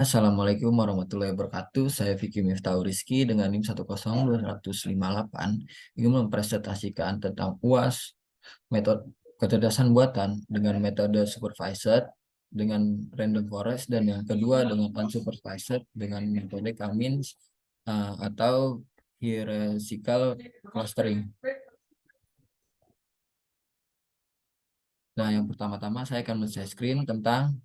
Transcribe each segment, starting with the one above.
Assalamualaikum warahmatullahi wabarakatuh. Saya Vicky Miftahul Rizky dengan NIM 10258 ingin mempresentasikan tentang UAS metode kecerdasan buatan dengan metode supervised dengan random forest, dan yang kedua dengan unsupervised dengan metode Cummins atau hierarchical clustering. Nah, yang pertama-tama saya akan men-share screen tentang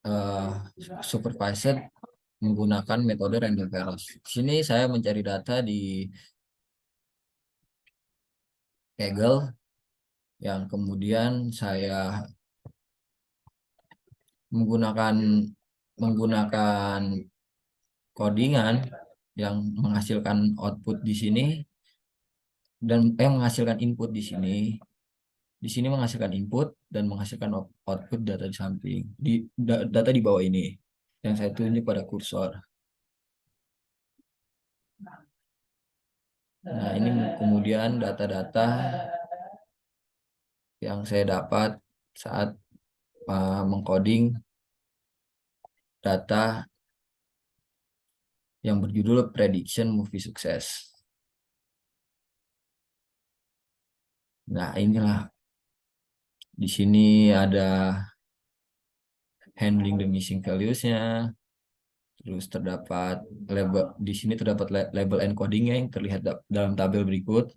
uh, supervised menggunakan metode random forest. Di sini saya mencari data di Kaggle, yang kemudian saya menggunakan menggunakan codingan yang menghasilkan output di sini, dan menghasilkan input di sini. Di sini menghasilkan input dan menghasilkan output data di samping. Data di bawah ini yang saya tunjuk pada kursor. Nah, ini kemudian data-data yang saya dapat saat mengcoding data yang berjudul Prediction Movie Success. Nah, inilah di sini ada handling the missing values-nya. Terus terdapat label, di sini terdapat label encoding yang terlihat dalam tabel berikut.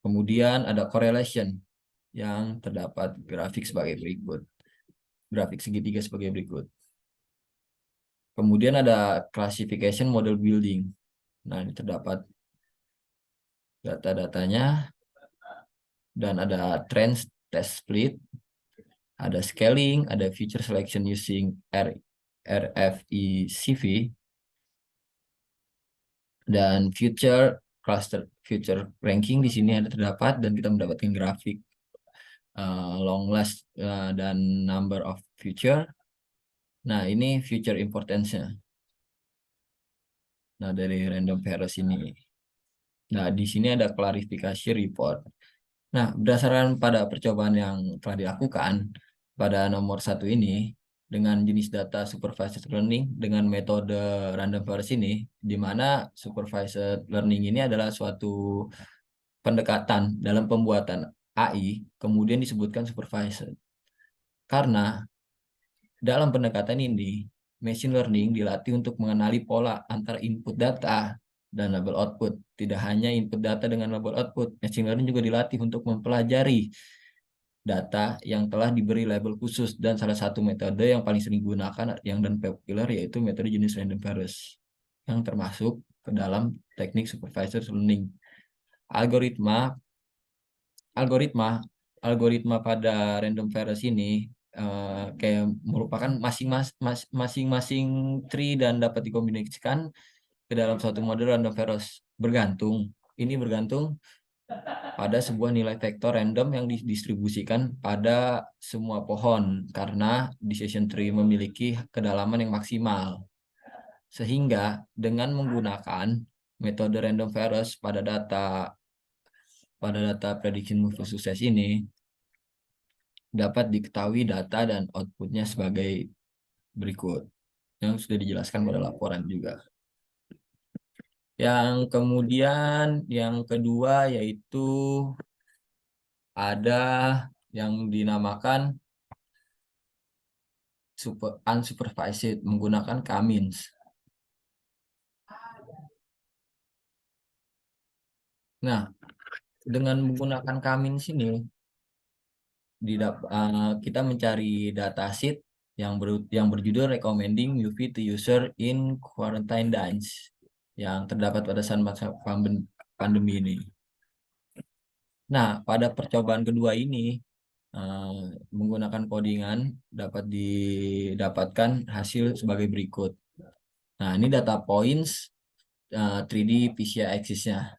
Kemudian ada correlation yang terdapat grafik sebagai berikut. Grafik segitiga sebagai berikut. Kemudian ada classification model building. Nah, ini terdapat data-datanya, dan ada trends test split, ada scaling, ada feature selection using RFECV, dan future cluster future ranking di sini ada terdapat, dan kita mendapatkan grafik long last dan number of future. Nah, ini future importance-nya. Nah, dari random forest ini. Nah, di sini ada klarifikasi report. Nah, berdasarkan pada percobaan yang telah dilakukan pada nomor satu ini, dengan jenis data supervised learning dengan metode random forest ini, di mana supervised learning ini adalah suatu pendekatan dalam pembuatan AI, kemudian disebutkan supervised. Karena dalam pendekatan ini, machine learning dilatih untuk mengenali pola antara input data dan label output. Tidak hanya input data dengan label output, machine learning juga dilatih untuk mempelajari data yang telah diberi label khusus, dan salah satu metode yang paling sering digunakan yang dan populer yaitu metode jenis random forest yang termasuk ke dalam teknik supervised learning. Algoritma algoritma algoritma pada random forest ini kayak merupakan masing-masing tree dan dapat dikombinasikan ke dalam suatu model random forest bergantung pada sebuah nilai vektor random yang didistribusikan pada semua pohon, karena decision tree memiliki kedalaman yang maksimal. Sehingga dengan menggunakan metode random forest pada data prediction movie sukses ini, dapat diketahui data dan outputnya sebagai berikut, yang sudah dijelaskan pada laporan juga. Yang kemudian, yang kedua yaitu ada yang dinamakan unsupervised menggunakan Cummins. Nah, dengan menggunakan Cummins ini, kita mencari datasheet yang berjudul Recommending UV to User in Quarantine Dance yang terdapat pada saat masa pandemi ini. Nah, pada percobaan kedua ini, eh, menggunakan codingan dapat didapatkan hasil sebagai berikut. Nah, ini data points 3D PCI axis-nya.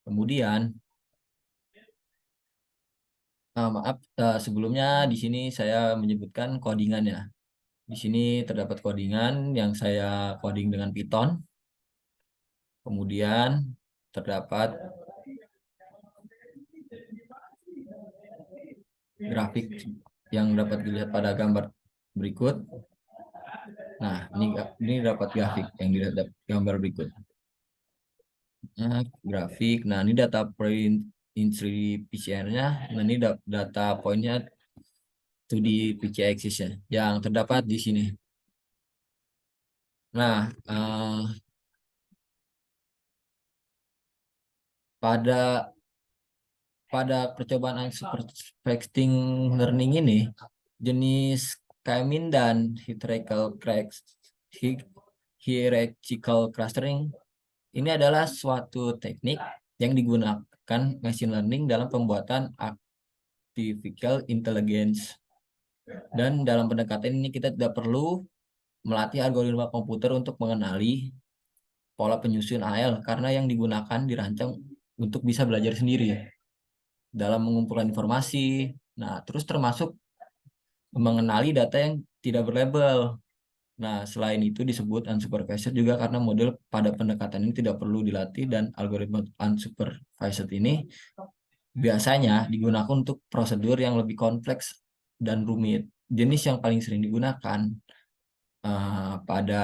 Kemudian, maaf, sebelumnya di sini saya menyebutkan codingannya. Di sini terdapat codingan yang saya coding dengan Python. Kemudian terdapat grafik yang dapat dilihat pada gambar berikut. Nah, ini dapat grafik yang dilihat gambar berikut. Nah, grafik. Nah, ini data print in 3D PCR-nya. Nah, ini data poinnya 2D PCI axis-nya yang terdapat di sini. Nah, pada pada percobaan unsupervising learning ini, jenis K-mean dan hierarchical clustering ini adalah suatu teknik yang digunakan machine learning dalam pembuatan artificial intelligence. Dan dalam pendekatan ini kita tidak perlu melatih algoritma komputer untuk mengenali pola penyusun AL karena yang digunakan dirancang untuk bisa belajar sendiri dalam mengumpulkan informasi. Nah, terus termasuk mengenali data yang tidak berlabel. Nah, selain itu disebut unsupervised juga karena model pada pendekatan ini tidak perlu dilatih dan algoritma unsupervised ini biasanya digunakan untuk prosedur yang lebih kompleks dan rumit. Jenis yang paling sering digunakan pada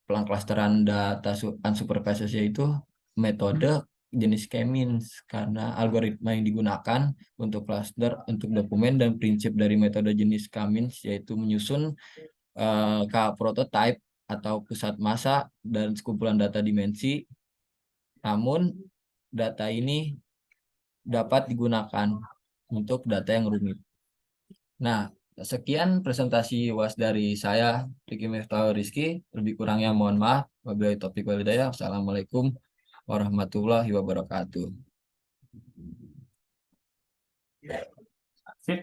pengklasteran data unsupervised yaitu metode jenis K-means karena algoritma yang digunakan untuk cluster untuk dokumen dan prinsip dari metode jenis K-means yaitu menyusun K prototype atau pusat massa dan sekumpulan data dimensi. Namun data ini dapat digunakan untuk data yang rumit. Nah, sekian presentasi UAS dari saya, Riki Miftahul Rizky. Lebih kurangnya mohon maaf. Wabillahi taufiq wal hidayah. Assalamualaikum warahmatullahi wabarakatuh. Sip.